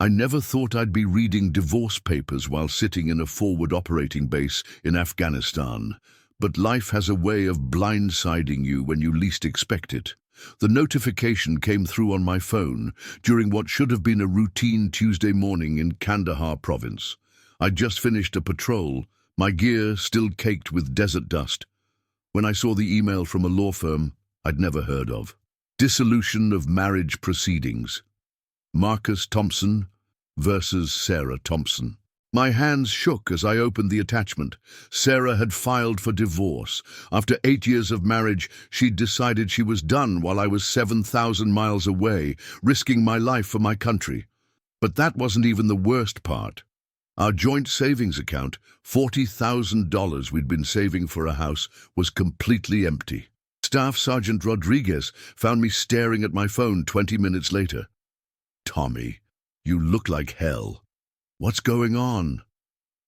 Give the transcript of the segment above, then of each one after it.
I never thought I'd be reading divorce papers while sitting in a forward operating base in Afghanistan, but life has a way of blindsiding you when you least expect it. The notification came through on my phone during what should have been a routine Tuesday morning in Kandahar province. I'd just finished a patrol, my gear still caked with desert dust, when I saw the email from a law firm I'd never heard of. Dissolution of marriage proceedings. Marcus Thompson versus Sarah Thompson. My hands shook as I opened the attachment. Sarah had filed for divorce. After 8 years of marriage, she'd decided she was done while I was 7,000 miles away, risking my life for my country. But that wasn't even the worst part. Our joint savings account, $40,000 we'd been saving for a house, was completely empty. Staff Sergeant Rodriguez found me staring at my phone 20 minutes later. "Tommy, you look like hell. What's going on?"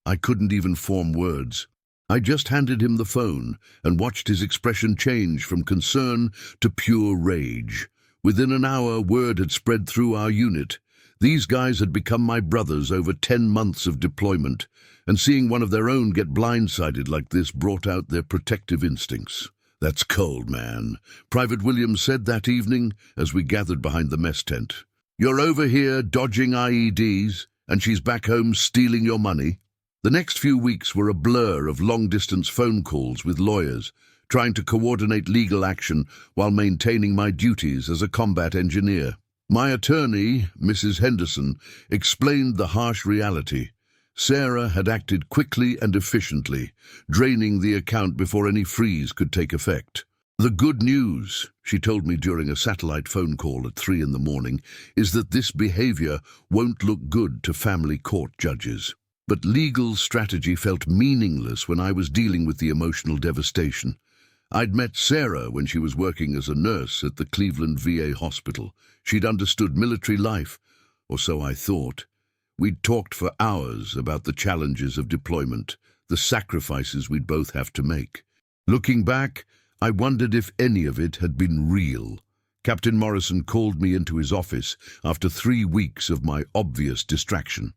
I couldn't even form words. I just handed him the phone and watched his expression change from concern to pure rage. Within an hour, word had spread through our unit. These guys had become my brothers over 10 months of deployment, and seeing one of their own get blindsided like this brought out their protective instincts. "That's cold, man," Private Williams said that evening as we gathered behind the mess tent. "You're over here dodging IEDs, and she's back home stealing your money." The next few weeks were a blur of long-distance phone calls with lawyers, trying to coordinate legal action while maintaining my duties as a combat engineer. My attorney, Mrs. Henderson, explained the harsh reality. Sarah had acted quickly and efficiently, draining the account before any freeze could take effect. "The good news," she told me during a satellite phone call at 3 in the morning, "is that this behavior won't look good to family court judges." But legal strategy felt meaningless when I was dealing with the emotional devastation. I'd met Sarah when she was working as a nurse at the Cleveland VA hospital. She'd understood military life, or so I thought. We'd talked for hours about the challenges of deployment, the sacrifices we'd both have to make. Looking back, I wondered if any of it had been real. Captain Morrison called me into his office after 3 weeks of my obvious distraction.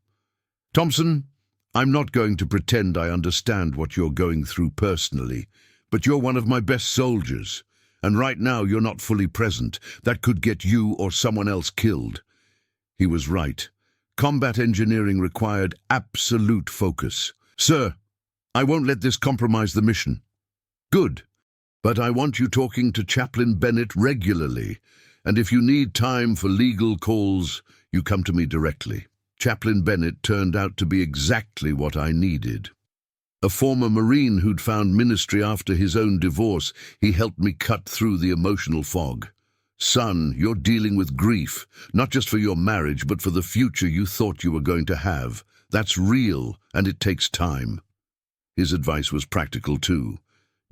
"Thompson, I'm not going to pretend I understand what you're going through personally, but you're one of my best soldiers, and right now you're not fully present. That could get you or someone else killed." He was right. Combat engineering required absolute focus. "Sir, I won't let this compromise the mission." "Good. But I want you talking to Chaplain Bennett regularly, and if you need time for legal calls, you come to me directly." Chaplain Bennett turned out to be exactly what I needed. A former Marine who'd found ministry after his own divorce, he helped me cut through the emotional fog. "Son, you're dealing with grief, not just for your marriage, but for the future you thought you were going to have. That's real, and it takes time." His advice was practical too.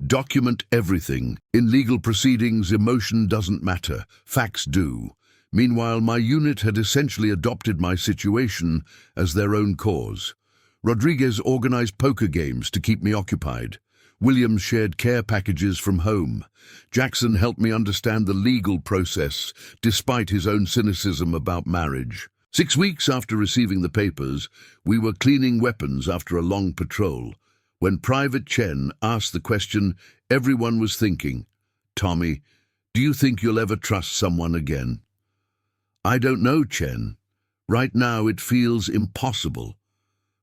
Document everything. In legal proceedings, emotion doesn't matter. Facts do. Meanwhile, my unit had essentially adopted my situation as their own cause. Rodriguez organized poker games to keep me occupied. Williams shared care packages from home. Jackson helped me understand the legal process, despite his own cynicism about marriage. 6 weeks after receiving the papers, we were cleaning weapons after a long patrol. When Private Chen asked the question everyone was thinking, "Tommy, do you think you'll ever trust someone again?" "I don't know, Chen. Right now it feels impossible.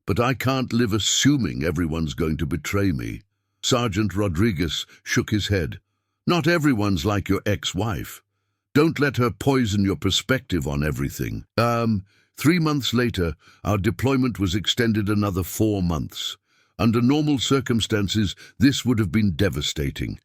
But I can't live assuming everyone's going to betray me." Sergeant Rodriguez shook his head. "Not everyone's like your ex-wife. Don't let her poison your perspective on everything." 3 months later, our deployment was extended another 4 months. Under normal circumstances, this would have been devastating.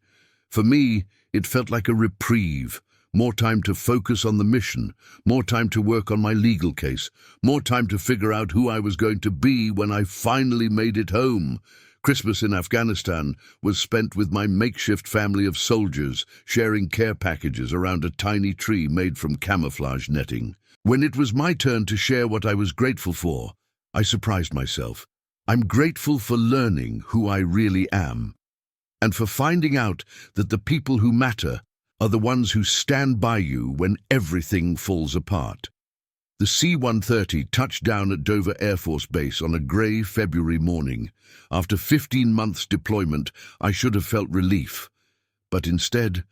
For me, it felt like a reprieve. More time to focus on the mission, more time to work on my legal case, more time to figure out who I was going to be when I finally made it home. Christmas in Afghanistan was spent with my makeshift family of soldiers, sharing care packages around a tiny tree made from camouflage netting. When it was my turn to share what I was grateful for, I surprised myself. I'm grateful for learning who I really am, and for finding out that the people who matter are the ones who stand by you when everything falls apart. The C-130 touched down at Dover Air Force Base on a grey February morning. After 15 months deployment, I should have felt relief. But instead,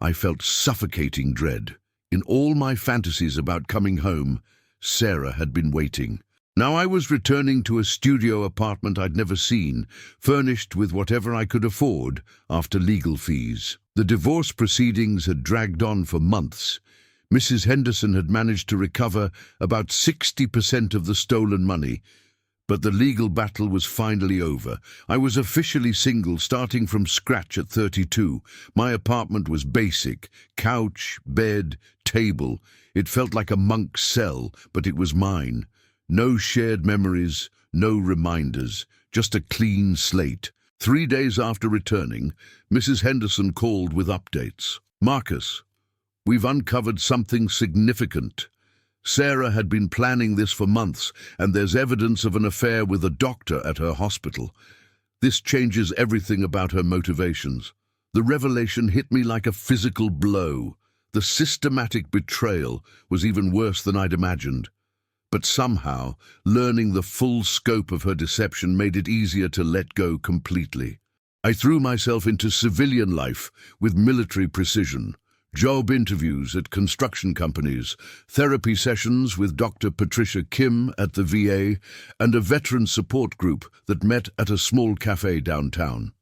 I felt suffocating dread. In all my fantasies about coming home, Sarah had been waiting. Now I was returning to a studio apartment I'd never seen, furnished with whatever I could afford after legal fees. The divorce proceedings had dragged on for months. Mrs. Henderson had managed to recover about 60% of the stolen money, but the legal battle was finally over. I was officially single, starting from scratch at 32. My apartment was basic: couch, bed, table. It felt like a monk's cell, but it was mine. No shared memories, no reminders, just a clean slate. 3 days after returning, Mrs. Henderson called with updates. "Marcus, we've uncovered something significant. Sarah had been planning this for months, and there's evidence of an affair with a doctor at her hospital. This changes everything about her motivations." The revelation hit me like a physical blow. The systematic betrayal was even worse than I'd imagined. But somehow, learning the full scope of her deception made it easier to let go completely. I threw myself into civilian life with military precision. Job interviews at construction companies, therapy sessions with Dr. Patricia Kim at the VA, and a veteran support group that met at a small cafe downtown.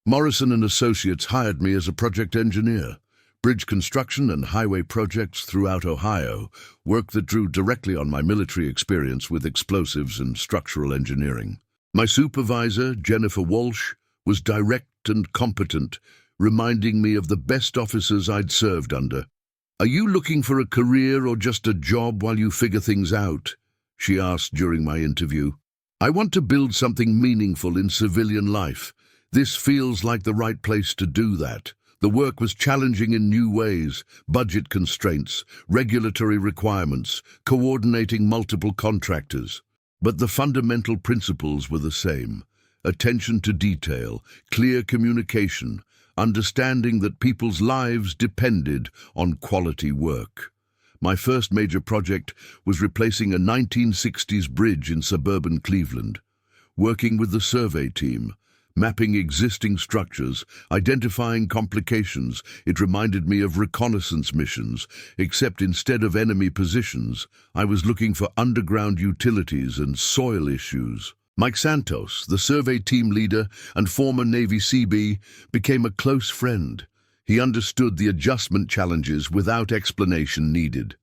Morrison and Associates hired me as a project engineer. Bridge construction and highway projects throughout Ohio, work that drew directly on my military experience with explosives and structural engineering. My supervisor, Jennifer Walsh, was direct and competent, reminding me of the best officers I'd served under. "Are you looking for a career or just a job while you figure things out?" she asked during my interview. "I want to build something meaningful in civilian life. This feels like the right place to do that." The work was challenging in new ways: budget constraints, regulatory requirements, coordinating multiple contractors. But the fundamental principles were the same: attention to detail, clear communication, understanding that people's lives depended on quality work. My first major project was replacing a 1960s bridge in suburban Cleveland. Working with the survey team, mapping existing structures, identifying complications, it reminded me of reconnaissance missions, except instead of enemy positions, I was looking for underground utilities and soil issues. Mike Santos, the survey team leader and former Navy Seabee, became a close friend. He understood the adjustment challenges without explanation needed.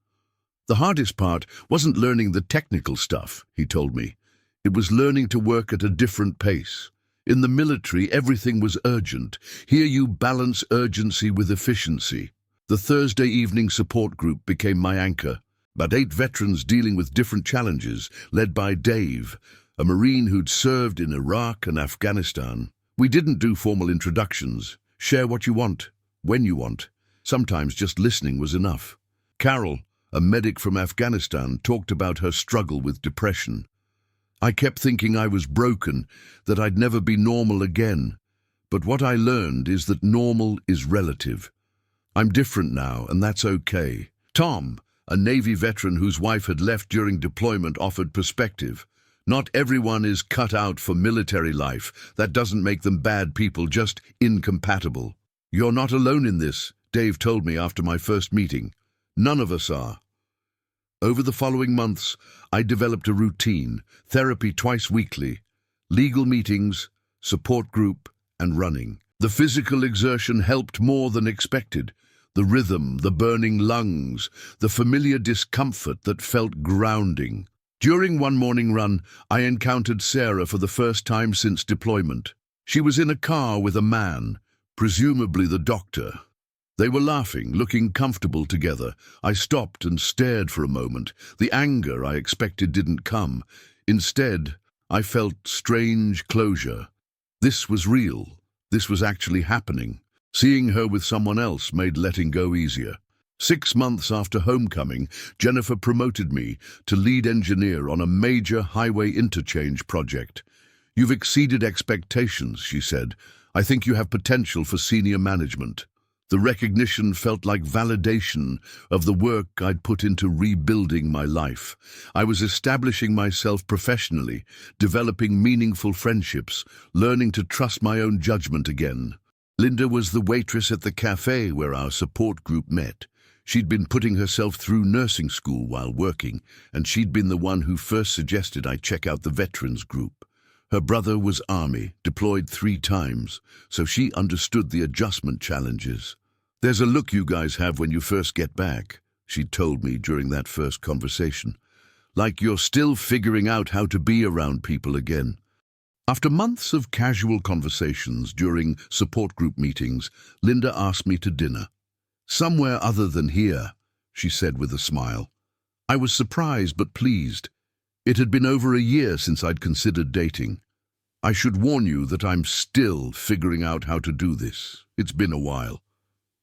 "The hardest part wasn't learning the technical stuff," he told me. "It was learning to work at a different pace. In the military, everything was urgent. Here you balance urgency with efficiency." The Thursday evening support group became my anchor. About 8 veterans dealing with different challenges, led by Dave, a Marine who'd served in Iraq and Afghanistan. We didn't do formal introductions. Share what you want, when you want. Sometimes just listening was enough. Carol, a medic from Afghanistan, talked about her struggle with depression. I kept thinking I was broken, that I'd never be normal again. But what I learned is that normal is relative. I'm different now, and that's okay. Tom, a Navy veteran whose wife had left during deployment, offered perspective. Not everyone is cut out for military life. That doesn't make them bad people, just incompatible. "You're not alone in this," Dave told me after my first meeting. "None of us are." Over the following months, I developed a routine: therapy twice weekly, legal meetings, support group, and running. The physical exertion helped more than expected. The rhythm, the burning lungs, the familiar discomfort that felt grounding. During one morning run, I encountered Sarah for the first time since deployment. She was in a car with a man, presumably the doctor. They were laughing, looking comfortable together. I stopped and stared for a moment. The anger I expected didn't come. Instead, I felt strange closure. This was real. This was actually happening. Seeing her with someone else made letting go easier. 6 months after homecoming, Jennifer promoted me to lead engineer on a major highway interchange project. "You've exceeded expectations," she said. "I think you have potential for senior management." The recognition felt like validation of the work I'd put into rebuilding my life. I was establishing myself professionally, developing meaningful friendships, learning to trust my own judgment again. Linda was the waitress at the cafe where our support group met. She'd been putting herself through nursing school while working, and she'd been the one who first suggested I check out the veterans group. Her brother was Army, deployed 3 times, so she understood the adjustment challenges. "There's a look you guys have when you first get back," she told me during that first conversation. "Like you're still figuring out how to be around people again." After months of casual conversations during support group meetings, Linda asked me to dinner. "Somewhere other than here," she said with a smile. I was surprised but pleased. It had been over a year since I'd considered dating. "I should warn you that I'm still figuring out how to do this. It's been a while.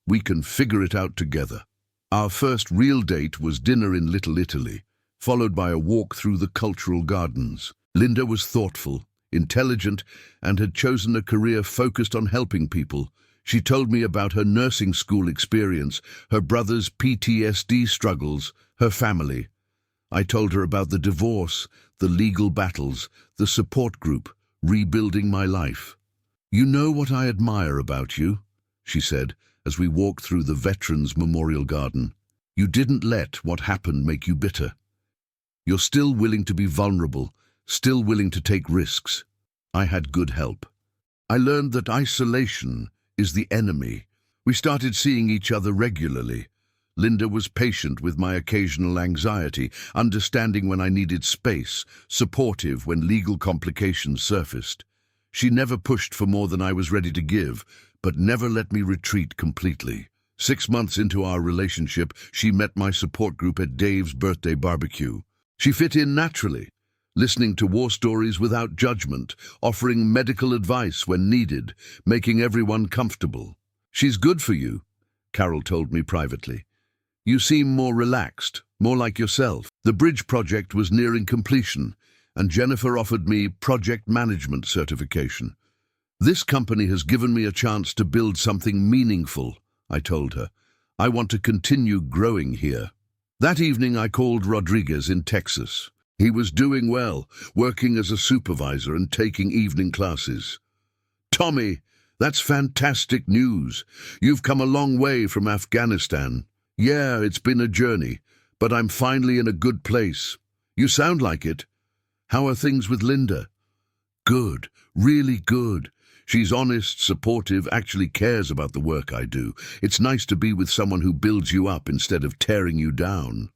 We can figure it out together." Our first real date was dinner in Little Italy, followed by a walk through the cultural gardens. Linda was thoughtful, intelligent, and had chosen a career focused on helping people. She told me about her nursing school experience, her brother's PTSD struggles, her family. I told her about the divorce, the legal battles, the support group, rebuilding my life. "You know what I admire about you," she said, as we walked through the Veterans Memorial Garden. "You didn't let what happened make you bitter. You're still willing to be vulnerable, still willing to take risks." I had good help. I learned that isolation is the enemy. We started seeing each other regularly. Linda was patient with my occasional anxiety, understanding when I needed space, supportive when legal complications surfaced. She never pushed for more than I was ready to give, but never let me retreat completely. 6 months into our relationship, she met my support group at Dave's birthday barbecue. She fit in naturally, listening to war stories without judgment, offering medical advice when needed, making everyone comfortable. "She's good for you," Carol told me privately. "You seem more relaxed, more like yourself." The bridge project was nearing completion, and Jennifer offered me project management certification. "This company has given me a chance to build something meaningful," I told her. "I want to continue growing here." That evening I called Rodriguez in Texas. He was doing well, working as a supervisor and taking evening classes. "Tommy, that's fantastic news. You've come a long way from Afghanistan." "Yeah, it's been a journey, but I'm finally in a good place." "You sound like it." "How are things with Linda?" "Good, really good. She's honest, supportive, actually cares about the work I do. It's nice to be with someone who builds you up instead of tearing you down."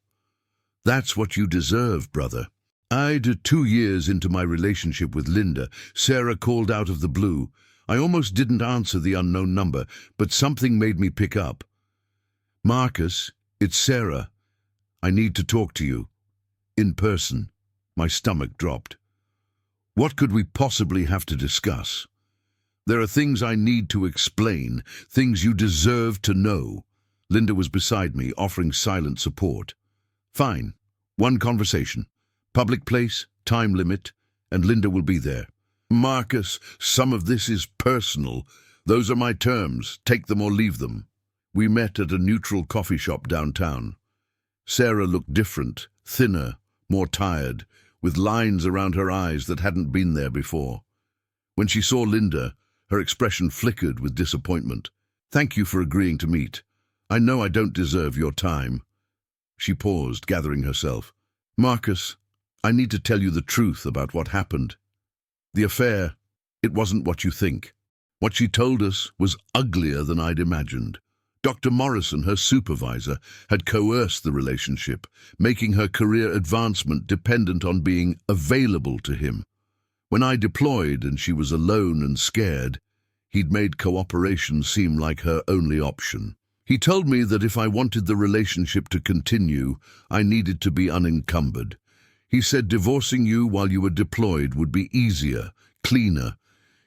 "That's what you deserve, brother." 2 years into my relationship with Linda, Sarah called out of the blue. I almost didn't answer the unknown number, but something made me pick up. "Marcus, it's Sarah. I need to talk to you. In person." My stomach dropped. What could we possibly have to discuss? "There are things I need to explain, things you deserve to know." Linda was beside me, offering silent support. "Fine. One conversation. Public place, time limit, and Linda will be there." "Marcus, some of this is personal. Those are my terms. Take them or leave them." We met at a neutral coffee shop downtown. Sarah looked different, thinner, more tired, with lines around her eyes that hadn't been there before. When she saw Linda, her expression flickered with disappointment. "Thank you for agreeing to meet. I know I don't deserve your time." She paused, gathering herself. "Marcus, I need to tell you the truth about what happened. The affair, it wasn't what you think. What she told us was uglier than I'd imagined. Dr. Morrison, her supervisor, had coerced the relationship, making her career advancement dependent on being available to him. When I deployed and she was alone and scared, he'd made cooperation seem like her only option. He told me that if I wanted the relationship to continue, I needed to be unencumbered. He said divorcing you while you were deployed would be easier, cleaner.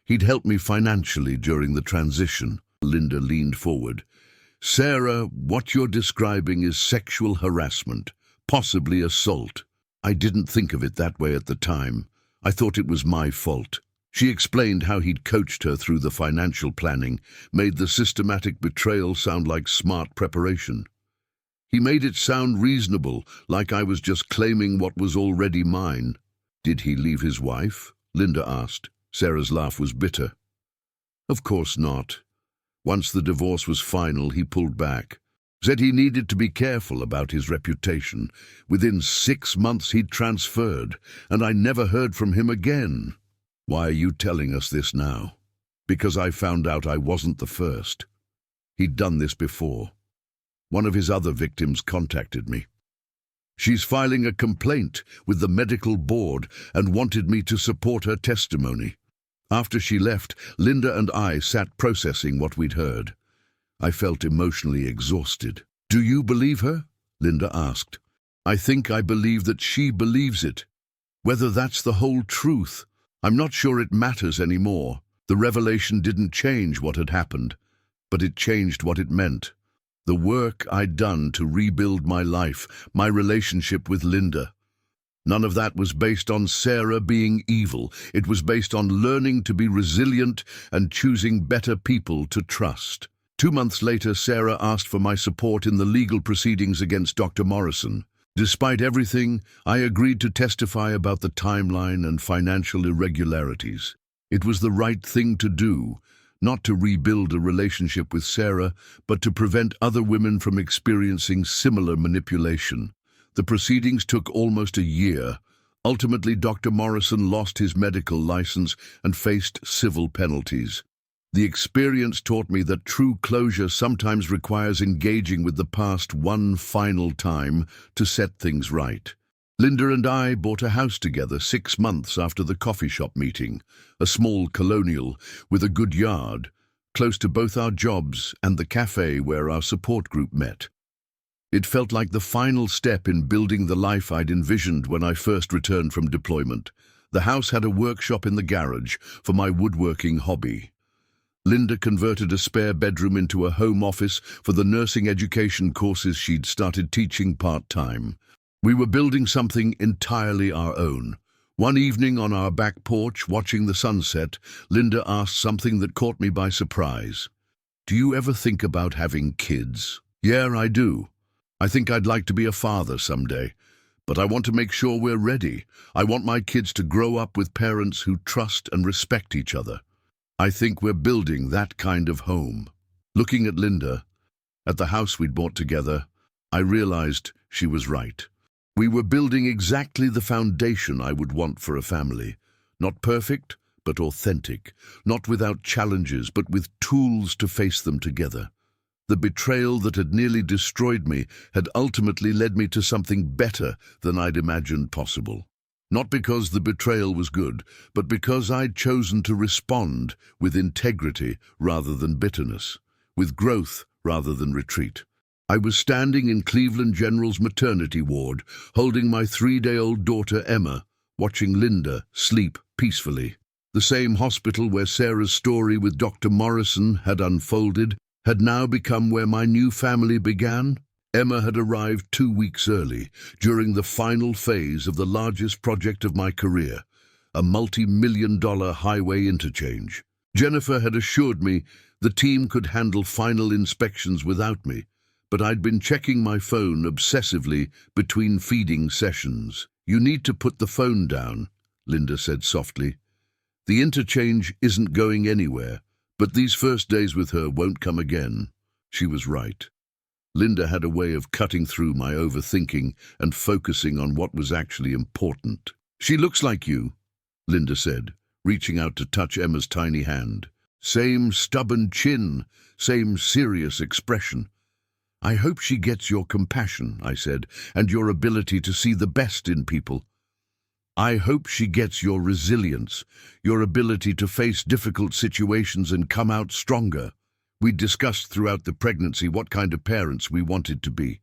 He'd help me financially during the transition. Linda leaned forward. "Sarah, what you're describing is sexual harassment, possibly assault." I didn't think of it that way at the time. I thought it was my fault. She explained how he'd coached her through the financial planning, made the systematic betrayal sound like smart preparation. He made it sound reasonable, like I was just claiming what was already mine. Did he leave his wife? Linda asked. Sarah's laugh was bitter. Of course not. Once the divorce was final, he pulled back. Said he needed to be careful about his reputation. Within 6 months he'd transferred, and I never heard from him again. Why are you telling us this now? Because I found out I wasn't the first. He'd done this before. One of his other victims contacted me. She's filing a complaint with the medical board and wanted me to support her testimony. After she left, Linda and I sat processing what we'd heard. I felt emotionally exhausted. Do you believe her? Linda asked. I think I believe that she believes it. Whether that's the whole truth, I'm not sure it matters anymore. The revelation didn't change what had happened, but it changed what it meant. The work I'd done to rebuild my life, my relationship with Linda. None of that was based on Sarah being evil. It was based on learning to be resilient and choosing better people to trust. 2 months later, Sarah asked for my support in the legal proceedings against Dr. Morrison. Despite everything, I agreed to testify about the timeline and financial irregularities. It was the right thing to do, not to rebuild a relationship with Sarah, but to prevent other women from experiencing similar manipulation. The proceedings took almost a year. Ultimately, Dr. Morrison lost his medical license and faced civil penalties. The experience taught me that true closure sometimes requires engaging with the past one final time to set things right. Linda and I bought a house together 6 months after the coffee shop meeting, a small colonial with a good yard, close to both our jobs and the cafe where our support group met. It felt like the final step in building the life I'd envisioned when I first returned from deployment. The house had a workshop in the garage for my woodworking hobby. Linda converted a spare bedroom into a home office for the nursing education courses she'd started teaching part-time. We were building something entirely our own. One evening on our back porch, watching the sunset, Linda asked something that caught me by surprise. Do you ever think about having kids? Yeah, I do. I think I'd like to be a father someday, but I want to make sure we're ready. I want my kids to grow up with parents who trust and respect each other. I think we're building that kind of home. Looking at Linda, at the house we'd bought together, I realized she was right. We were building exactly the foundation I would want for a family. Not perfect, but authentic. Not without challenges, but with tools to face them together. The betrayal that had nearly destroyed me had ultimately led me to something better than I'd imagined possible. Not because the betrayal was good, but because I'd chosen to respond with integrity rather than bitterness, with growth rather than retreat. I was standing in Cleveland General's maternity ward, holding my 3-day-old daughter Emma, watching Linda sleep peacefully. The same hospital where Sarah's story with Dr. Morrison had unfolded had now become where my new family began. Emma had arrived 2 weeks early, during the final phase of the largest project of my career, a multi-million-dollar highway interchange. Jennifer had assured me the team could handle final inspections without me, but I'd been checking my phone obsessively between feeding sessions. You need to put the phone down, Linda said softly. The interchange isn't going anywhere, but these first days with her won't come again. She was right. Linda had a way of cutting through my overthinking and focusing on what was actually important. She looks like you, Linda said, reaching out to touch Emma's tiny hand. Same stubborn chin, same serious expression. I hope she gets your compassion, I said, and your ability to see the best in people. I hope she gets your resilience, your ability to face difficult situations and come out stronger. We discussed throughout the pregnancy what kind of parents we wanted to be.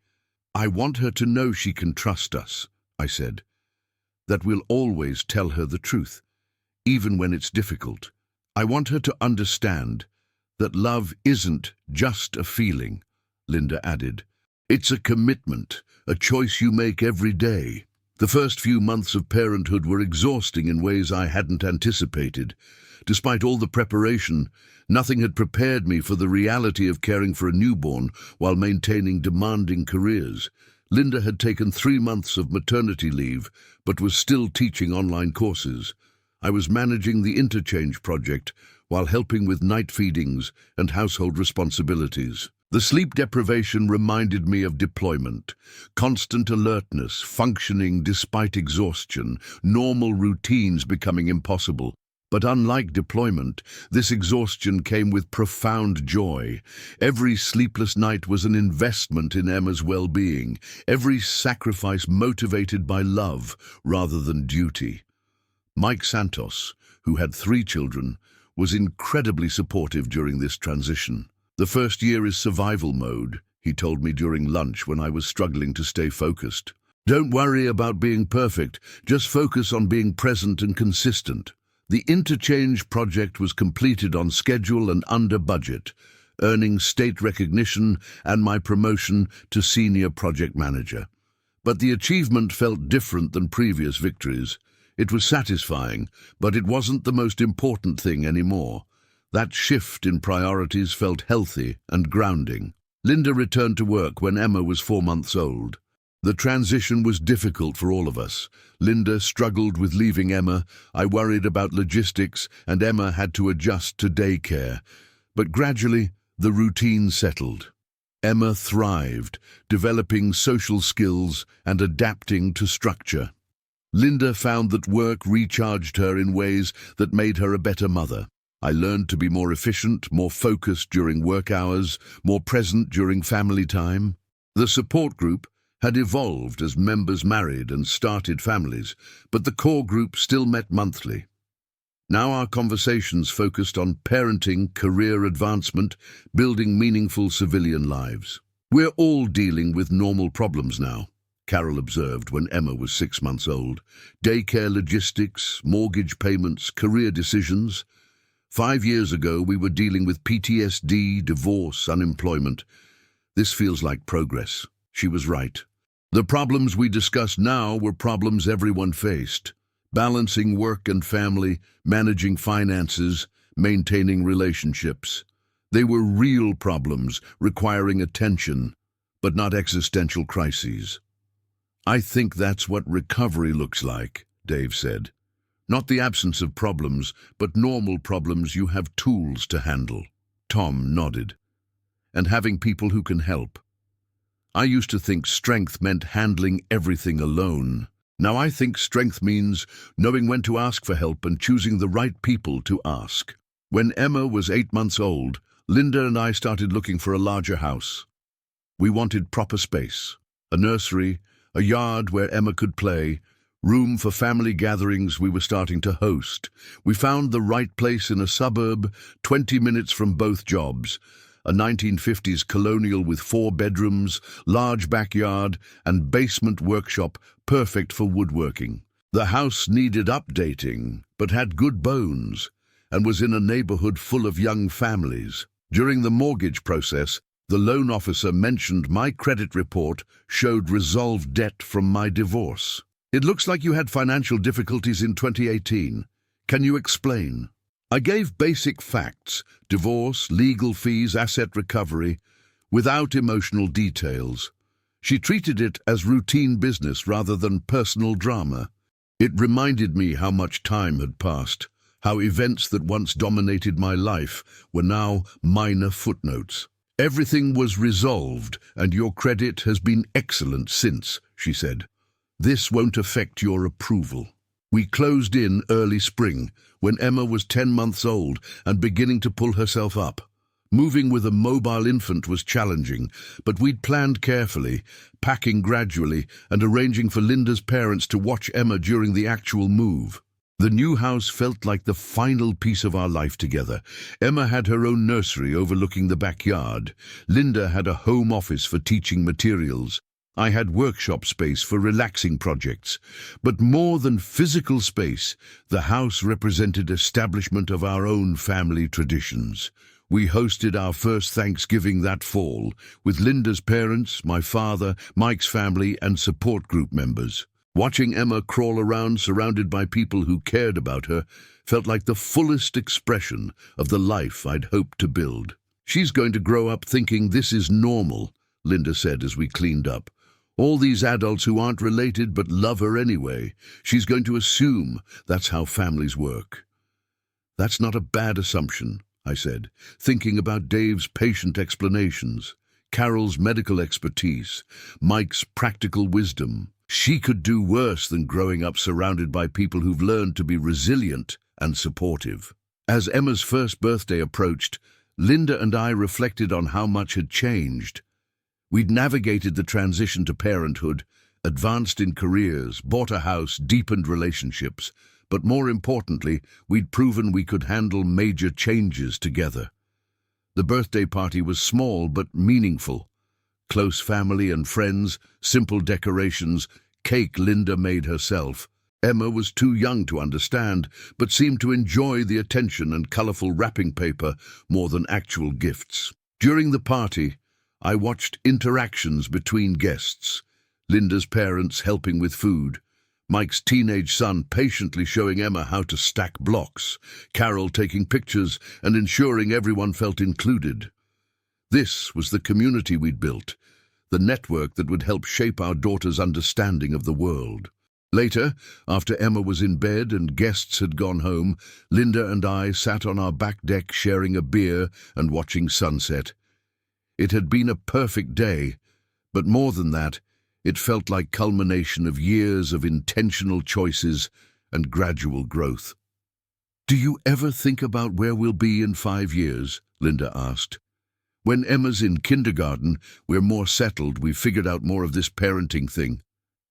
I want her to know she can trust us, I said, that we'll always tell her the truth, even when it's difficult. I want her to understand that love isn't just a feeling, Linda added. It's a commitment, a choice you make every day. The first few months of parenthood were exhausting in ways I hadn't anticipated. Despite all the preparation, nothing had prepared me for the reality of caring for a newborn while maintaining demanding careers. Linda had taken 3 months of maternity leave, but was still teaching online courses. I was managing the interchange project while helping with night feedings and household responsibilities. The sleep deprivation reminded me of deployment, constant alertness, functioning despite exhaustion, normal routines becoming impossible. But unlike deployment, this exhaustion came with profound joy. Every sleepless night was an investment in Emma's well-being, every sacrifice motivated by love rather than duty. Mike Santos, who had 3 children, was incredibly supportive during this transition. The first year is survival mode, he told me during lunch when I was struggling to stay focused. Don't worry about being perfect, just focus on being present and consistent. The interchange project was completed on schedule and under budget, earning state recognition and my promotion to senior project manager. But the achievement felt different than previous victories. It was satisfying, but it wasn't the most important thing anymore. That shift in priorities felt healthy and grounding. Linda returned to work when Emma was 4 months old. The transition was difficult for all of us. Linda struggled with leaving Emma, I worried about logistics, and Emma had to adjust to daycare. But gradually, the routine settled. Emma thrived, developing social skills and adapting to structure. Linda found that work recharged her in ways that made her a better mother. I learned to be more efficient, more focused during work hours, more present during family time. The support group had evolved as members married and started families, but the core group still met monthly. Now our conversations focused on parenting, career advancement, building meaningful civilian lives. We're all dealing with normal problems now, Carol observed when Emma was 6 months old. Daycare logistics, mortgage payments, career decisions. 5 years ago, we were dealing with PTSD, divorce, unemployment. This feels like progress. She was right. The problems we discuss now were problems everyone faced. Balancing work and family, managing finances, maintaining relationships. They were real problems requiring attention, but not existential crises. I think that's what recovery looks like, Dave said. Not the absence of problems, but normal problems you have tools to handle. Tom nodded. And having people who can help. I used to think strength meant handling everything alone. Now I think strength means knowing when to ask for help and choosing the right people to ask. When Emma was 8 months old, Linda and I started looking for a larger house. We wanted proper space, a nursery, a yard where Emma could play, room for family gatherings we were starting to host. We found the right place in a suburb, 20 minutes from both jobs. A 1950s colonial with 4 bedrooms, large backyard, and basement workshop, perfect for woodworking. The house needed updating, but had good bones, and was in a neighborhood full of young families. During the mortgage process, the loan officer mentioned my credit report showed resolved debt from my divorce. It looks like you had financial difficulties in 2018. Can you explain? I gave basic facts, divorce, legal fees, asset recovery, without emotional details. She treated it as routine business rather than personal drama. It reminded me how much time had passed, how events that once dominated my life were now minor footnotes. Everything was resolved, and your credit has been excellent since, she said. This won't affect your approval. We closed in early spring, when Emma was 10 months old and beginning to pull herself up. Moving with a mobile infant was challenging, but we'd planned carefully, packing gradually and arranging for Linda's parents to watch Emma during the actual move. The new house felt like the final piece of our life together. Emma had her own nursery overlooking the backyard. Linda had a home office for teaching materials. I had workshop space for relaxing projects. But more than physical space, the house represented establishment of our own family traditions. We hosted our first Thanksgiving that fall, with Linda's parents, my father, Mike's family, and support group members. Watching Emma crawl around surrounded by people who cared about her felt like the fullest expression of the life I'd hoped to build. "She's going to grow up thinking this is normal," Linda said as we cleaned up. "All these adults who aren't related but love her anyway. She's going to assume that's how families work." "That's not a bad assumption," I said, thinking about Dave's patient explanations, Carol's medical expertise, Mike's practical wisdom. She could do worse than growing up surrounded by people who've learned to be resilient and supportive. As Emma's first birthday approached, Linda and I reflected on how much had changed. We'd navigated the transition to parenthood, advanced in careers, bought a house, deepened relationships, but more importantly, we'd proven we could handle major changes together. The birthday party was small but meaningful. Close family and friends, simple decorations, cake Linda made herself. Emma was too young to understand, but seemed to enjoy the attention and colourful wrapping paper more than actual gifts. During the party, I watched interactions between guests. Linda's parents helping with food, Mike's teenage son patiently showing Emma how to stack blocks, Carol taking pictures and ensuring everyone felt included. This was the community we'd built, the network that would help shape our daughter's understanding of the world. Later, after Emma was in bed and guests had gone home, Linda and I sat on our back deck sharing a beer and watching sunset. It had been a perfect day, but more than that, it felt like culmination of years of intentional choices and gradual growth. "Do you ever think about where we'll be in 5 years?" Linda asked. "When Emma's in kindergarten, we're more settled, we've figured out more of this parenting thing."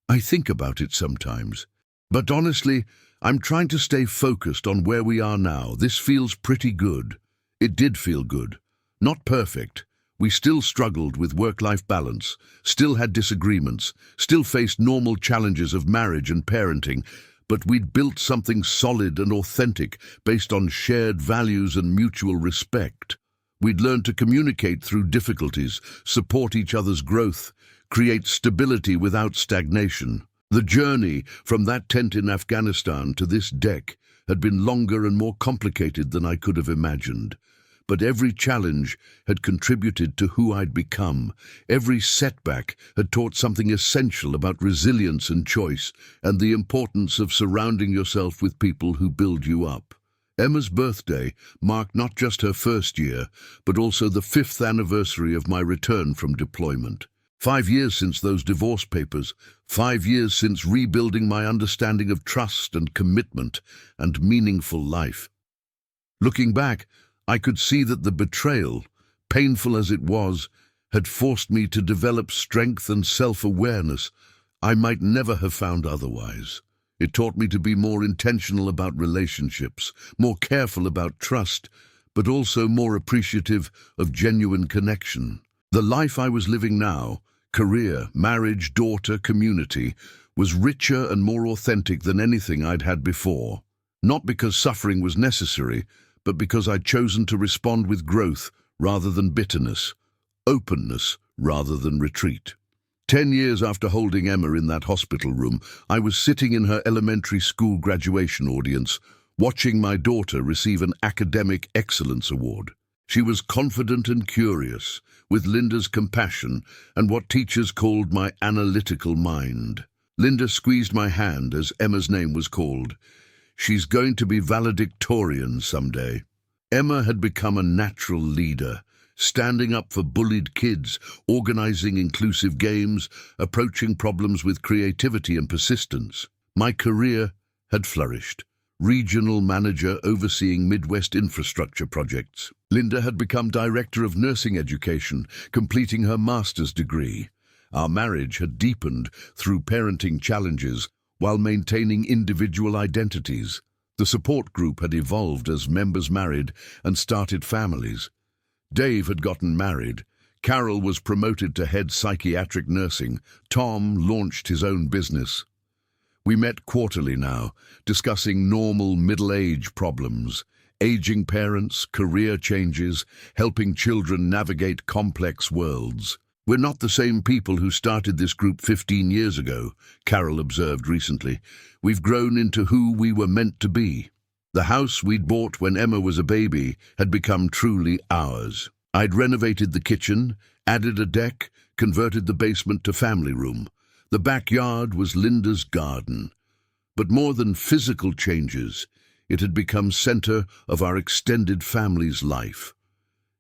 "I think about it sometimes. But honestly, I'm trying to stay focused on where we are now. This feels pretty good." It did feel good. Not perfect. We still struggled with work-life balance, still had disagreements, still faced normal challenges of marriage and parenting, but we'd built something solid and authentic based on shared values and mutual respect. We'd learned to communicate through difficulties, support each other's growth, create stability without stagnation. The journey from that tent in Afghanistan to this deck had been longer and more complicated than I could have imagined. But every challenge had contributed to who I'd become. Every setback had taught something essential about resilience and choice, and the importance of surrounding yourself with people who build you up. Emma's birthday marked not just her first year, but also the 5th anniversary of my return from deployment. 5 years since those divorce papers, 5 years since rebuilding my understanding of trust and commitment and meaningful life. Looking back, I could see that the betrayal, painful as it was, had forced me to develop strength and self-awareness I might never have found otherwise. It taught me to be more intentional about relationships, more careful about trust, but also more appreciative of genuine connection. The life I was living now, career, marriage, daughter, community, was richer and more authentic than anything I'd had before. Not because suffering was necessary, but because I'd chosen to respond with growth rather than bitterness, openness rather than retreat. 10 years after holding Emma in that hospital room, I was sitting in her elementary school graduation audience, watching my daughter receive an academic excellence award. She was confident and curious, with Linda's compassion and what teachers called my analytical mind. Linda squeezed my hand as Emma's name was called. "She's going to be valedictorian someday." Emma had become a natural leader, standing up for bullied kids, organizing inclusive games, approaching problems with creativity and persistence. My career had flourished. Regional manager overseeing Midwest infrastructure projects. Linda had become director of nursing education, completing her master's degree. Our marriage had deepened through parenting challenges while maintaining individual identities. The support group had evolved as members married and started families. Dave had gotten married. Carol was promoted to head psychiatric nursing. Tom launched his own business. We met quarterly now, discussing normal middle-age problems, aging parents, career changes, helping children navigate complex worlds. "We're not the same people who started this group 15 years ago," Carol observed recently. "We've grown into who we were meant to be." The house we'd bought when Emma was a baby had become truly ours. I'd renovated the kitchen, added a deck, converted the basement to family room. The backyard was Linda's garden. But more than physical changes, it had become center of our extended family's life.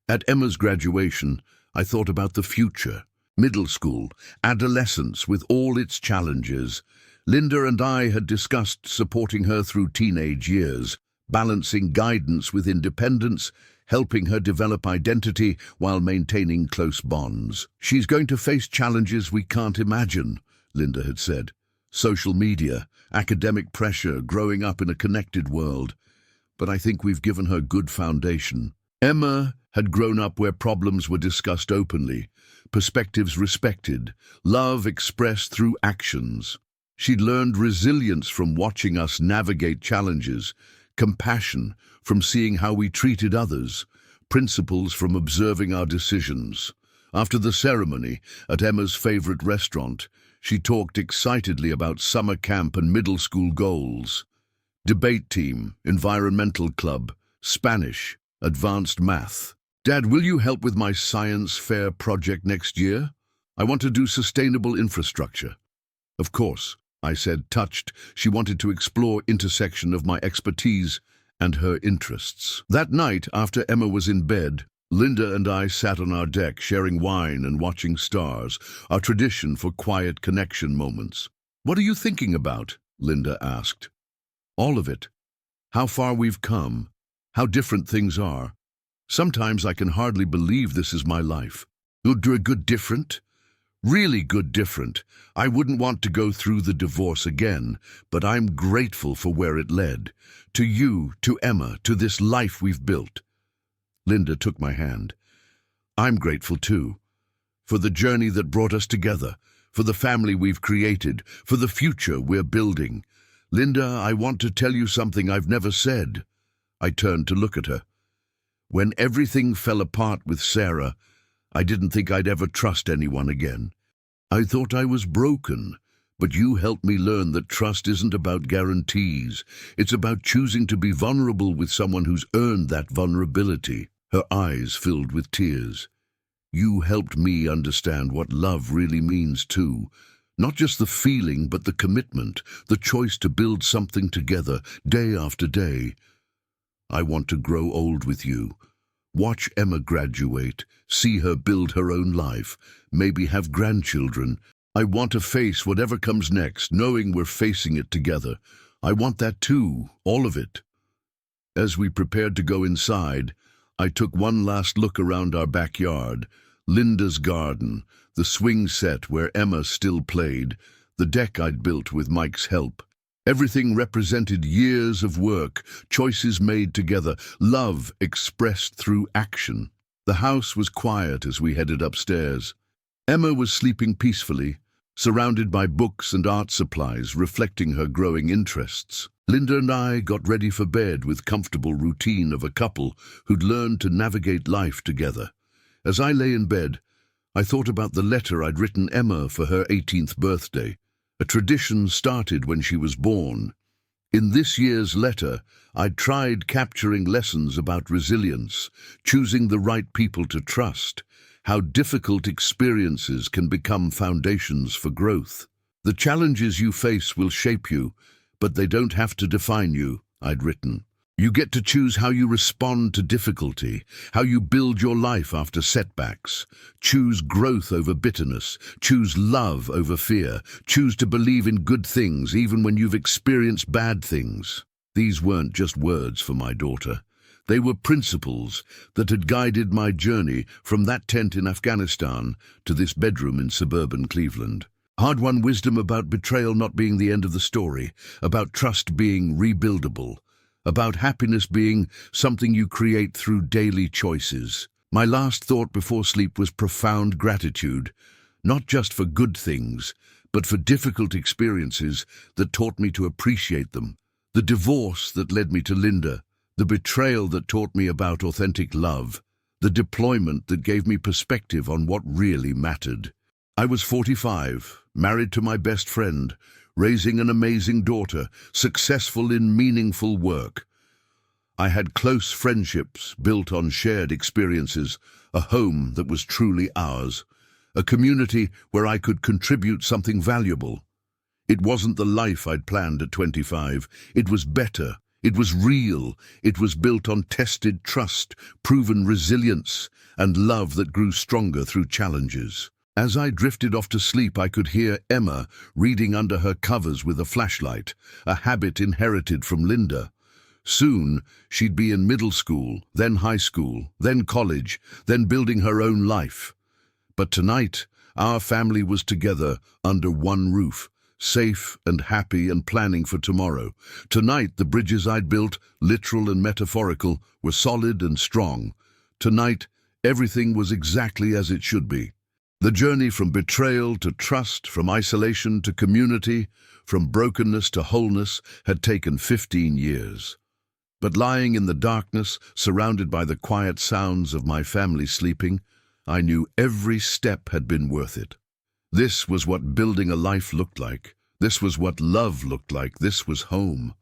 At Emma's graduation, I thought about the future. Middle school, adolescence with all its challenges. Linda and I had discussed supporting her through teenage years, balancing guidance with independence, helping her develop identity while maintaining close bonds. "She's going to face challenges we can't imagine," Linda had said. Social media, academic pressure, growing up in a connected world. But I think we've given her good foundation. Emma had grown up where problems were discussed openly, perspectives respected, love expressed through actions. She'd learned resilience from watching us navigate challenges, compassion from seeing how we treated others, principles from observing our decisions. After the ceremony, at Emma's favorite restaurant, she talked excitedly about summer camp and middle school goals. Debate team, environmental club, Spanish, advanced math. "Dad, will you help with my science fair project next year? I want to do sustainable infrastructure." "Of course," I said, touched. She wanted to explore intersection of my expertise and her interests. That night, after Emma was in bed, Linda and I sat on our deck sharing wine and watching stars, our tradition for quiet connection moments. "What are you thinking about?" Linda asked. "All of it. How far we've come, how different things are. Sometimes I can hardly believe this is my life." "You'll do a good different?" "Really good different. I wouldn't want to go through the divorce again, but I'm grateful for where it led. To you, to Emma, to this life we've built." Linda took my hand. "I'm grateful too. For the journey that brought us together, for the family we've created, for the future we're building. Linda, I want to tell you something I've never said." I turned to look at her. "When everything fell apart with Sarah, I didn't think I'd ever trust anyone again. I thought I was broken, but you helped me learn that trust isn't about guarantees. It's about choosing to be vulnerable with someone who's earned that vulnerability." Her eyes filled with tears. "You helped me understand what love really means too. Not just the feeling, but the commitment, the choice to build something together, day after day. I want to grow old with you. Watch Emma graduate, see her build her own life, maybe have grandchildren. I want to face whatever comes next, knowing we're facing it together. I want that too, all of it." As we prepared to go inside, I took one last look around our backyard, Linda's garden, the swing set where Emma still played, the deck I'd built with Mike's help. Everything represented years of work, choices made together, love expressed through action. The house was quiet as we headed upstairs. Emma was sleeping peacefully, surrounded by books and art supplies reflecting her growing interests. Linda and I got ready for bed with comfortable routine of a couple who'd learned to navigate life together. As I lay in bed, I thought about the letter I'd written Emma for her 18th birthday. A tradition started when she was born. In this year's letter, I'd tried capturing lessons about resilience, choosing the right people to trust, how difficult experiences can become foundations for growth. "The challenges you face will shape you, but they don't have to define you," I'd written. "You get to choose how you respond to difficulty, how you build your life after setbacks. Choose growth over bitterness, choose love over fear, choose to believe in good things even when you've experienced bad things." These weren't just words for my daughter. They were principles that had guided my journey from that tent in Afghanistan to this bedroom in suburban Cleveland. Hard-won wisdom about betrayal not being the end of the story, about trust being rebuildable, about happiness being something you create through daily choices. My last thought before sleep was profound gratitude, not just for good things, but for difficult experiences that taught me to appreciate them. The divorce that led me to Linda, the betrayal that taught me about authentic love, the deployment that gave me perspective on what really mattered. I was 45, married to my best friend, raising an amazing daughter, successful in meaningful work. I had close friendships built on shared experiences, a home that was truly ours, a community where I could contribute something valuable. It wasn't the life I'd planned at 25. It was better. It was real. It was built on tested trust, proven resilience, and love that grew stronger through challenges. As I drifted off to sleep, I could hear Emma reading under her covers with a flashlight, a habit inherited from Linda. Soon, she'd be in middle school, then high school, then college, then building her own life. But tonight, our family was together under one roof, safe and happy and planning for tomorrow. Tonight, the bridges I'd built, literal and metaphorical, were solid and strong. Tonight, everything was exactly as it should be. The journey from betrayal to trust, from isolation to community, from brokenness to wholeness had taken 15 years. But lying in the darkness, surrounded by the quiet sounds of my family sleeping, I knew every step had been worth it. This was what building a life looked like. This was what love looked like. This was home.